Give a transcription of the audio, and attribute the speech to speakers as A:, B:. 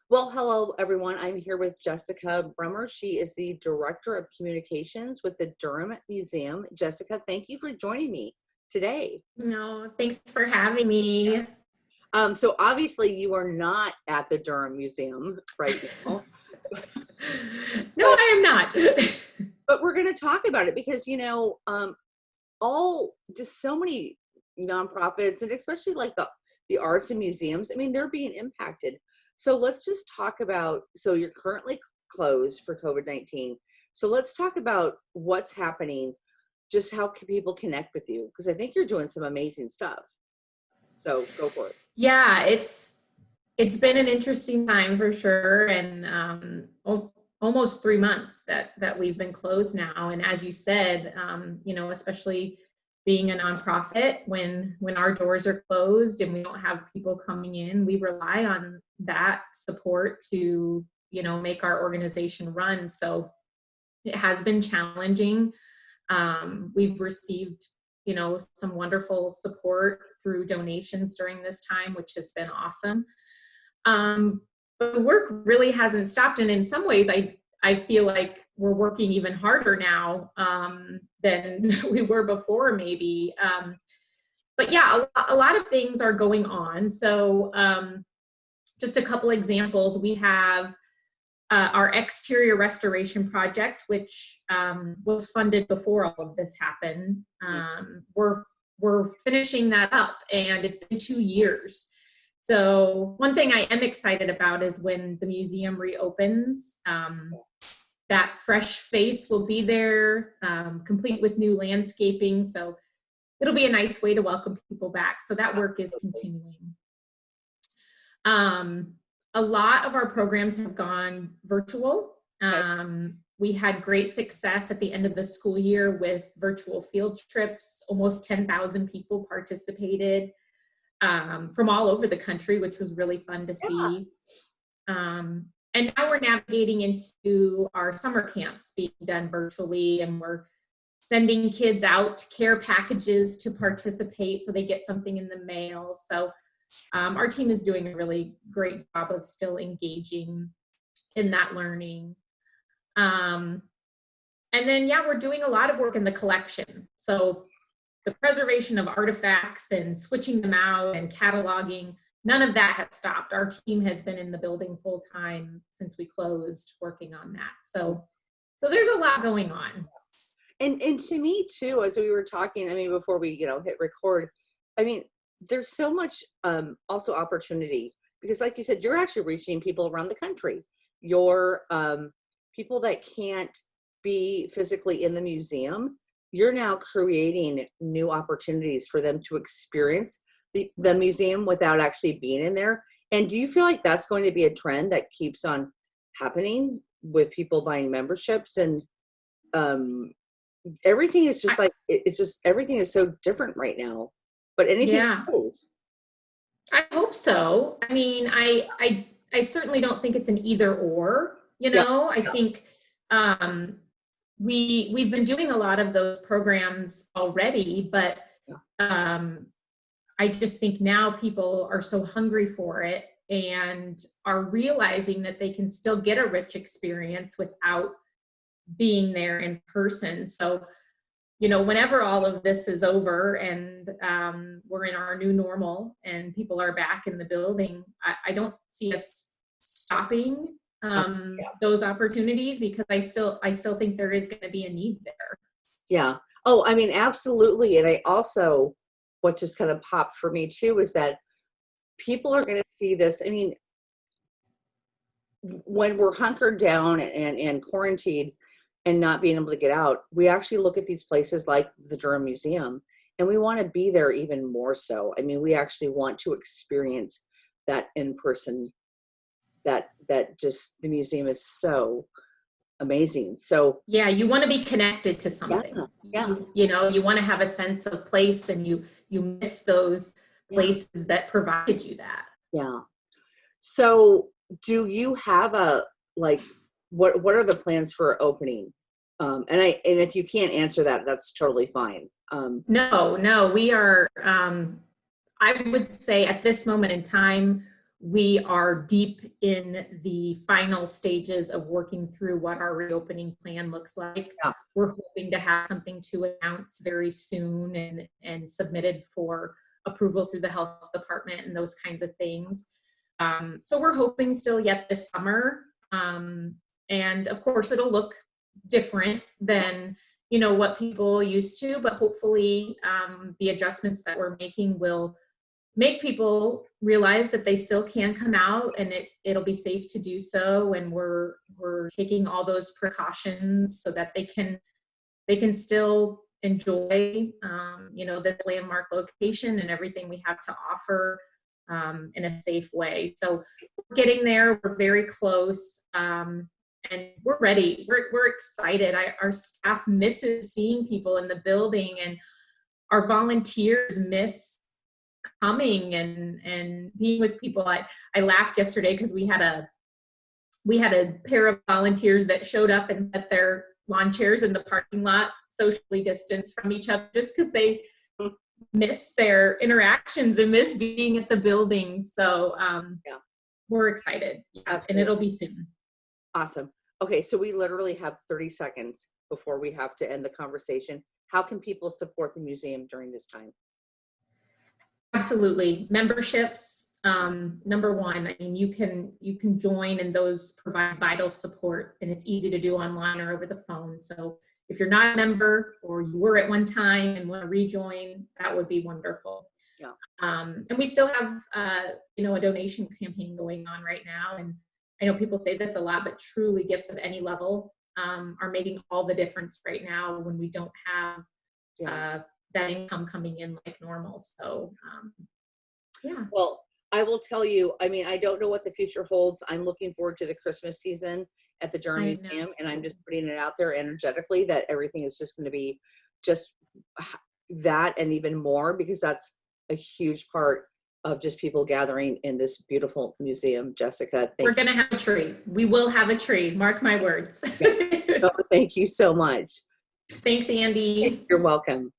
A: Well, hello, everyone. I'm here with Jessica Brummer. She is the Director of Communications with the Durham Museum. Jessica, thank you for joining me today.
B: No, thanks for having me.
A: So obviously you are not at the Durham Museum right now,
B: No,
A: but,
B: I am not.
A: but we're going to talk about it because, just so many nonprofits and especially like the arts and museums, I mean, they're being impacted. So let's just talk about, so you're currently closed for COVID-19. So let's talk about what's happening, just how can people connect with you? Because I think you're doing some amazing stuff. So go for it.
B: Yeah, it's been an interesting time for sure, and almost 3 months that we've been closed now. And as you said, especially being a nonprofit, when our doors are closed and we don't have people coming in, we rely on that support to make our organization run. So it has been challenging. We've received, some wonderful support through donations during this time, which has been awesome. But the work really hasn't stopped. And in some ways, I feel like we're working even harder now than we were before, maybe. But yeah, a lot of things are going on. So just a couple examples. We have our exterior restoration project, which was funded before all of this happened. We're finishing that up, and it's been 2 years. So one thing I am excited about is when the museum reopens, that fresh face will be there, complete with new landscaping. So it'll be a nice way to welcome people back. So that work is continuing. A lot of our programs have gone virtual. We had great success at the end of the school year with virtual field trips. Almost 10,000 people participated from all over the country, which was really fun to see. And now we're navigating into our summer camps being done virtually, and we're sending kids out care packages to participate so they get something in the mail. So our team is doing a really great job of still engaging in that learning. And then, we're doing a lot of work in the collection. So the preservation of artifacts and switching them out and cataloging, none of that has stopped. Our team has been in the building full time since we closed working on that. So there's a lot going on.
A: And to me too, as we were talking, I mean, before we, hit record, I mean, there's so much also opportunity because like you said, you're actually reaching people around the country. You're people that can't be physically in the museum. You're now creating new opportunities for them to experience the museum without actually being in there. And do you feel like that's going to be a trend that keeps on happening with people buying memberships and everything is just like, it's just, everything is so different right now, but anything goes.
B: I hope so. I mean, I certainly don't think it's an either or, I think we've been doing a lot of those programs already, but I just think now people are so hungry for it and are realizing that they can still get a rich experience without being there in person. So, whenever all of this is over and we're in our new normal and people are back in the building, I don't see us stopping those opportunities because I still think there is going to be a need there.
A: Yeah. Oh, I mean, absolutely. And I also, what just kind of popped for me too, is that people are going to see this. I mean, when we're hunkered down and quarantined and not being able to get out, we actually look at these places like the Durham Museum and we want to be there even more so. I mean, we actually want to experience that in person, that just the museum is so amazing. So
B: yeah, you want to be connected to something. You want to have a sense of place, and you miss those places that provided you that.
A: Yeah. So do you have what are the plans for opening? And if you can't answer that, that's totally fine.
B: No, we are, I would say at this moment in time, we are deep in the final stages of working through what our reopening plan looks like.
A: Yeah.
B: We're hoping to have something to announce very soon and submitted for approval through the health department and those kinds of things. So we're hoping still yet this summer. And of course it'll look different than, you know, what people used to, but hopefully the adjustments that we're making will make people realize that they still can come out and it'll be safe to do so. And we're taking all those precautions so that they can still enjoy, you know, this landmark location and everything we have to offer in a safe way. So we're getting there. We're very close. And we're ready. We're excited. Our staff misses seeing people in the building, and our volunteers miss coming and being with people. I laughed yesterday because we had a pair of volunteers that showed up and set their lawn chairs in the parking lot, socially distanced from each other, just because they miss their interactions and miss being at the building. So yeah, we're excited. Yeah, and it'll be soon.
A: Awesome. Okay, so we literally have 30 seconds before we have to end the conversation. How can people support the museum during this time?
B: Absolutely. Memberships, number one. I mean, you can join, and those provide vital support, and it's easy to do online or over the phone. So if you're not a member or you were at one time and want to rejoin, that would be wonderful.
A: Yeah.
B: And we still have, you know, a donation campaign going on right now. And I know people say this a lot, but truly gifts of any level are making all the difference right now when we don't have that income coming in like normal. So, yeah.
A: Well, I will tell you, I mean, I don't know what the future holds. I'm looking forward to the Christmas season at the Durham Museum, and I'm just putting it out there energetically that everything is just going to be just that and even more, because that's a huge part of just people gathering in this beautiful museum. Jessica,
B: we're going to have a tree. We will have a tree. Mark my words.
A: Oh, thank you so much.
B: Thanks, Andy.
A: You're welcome.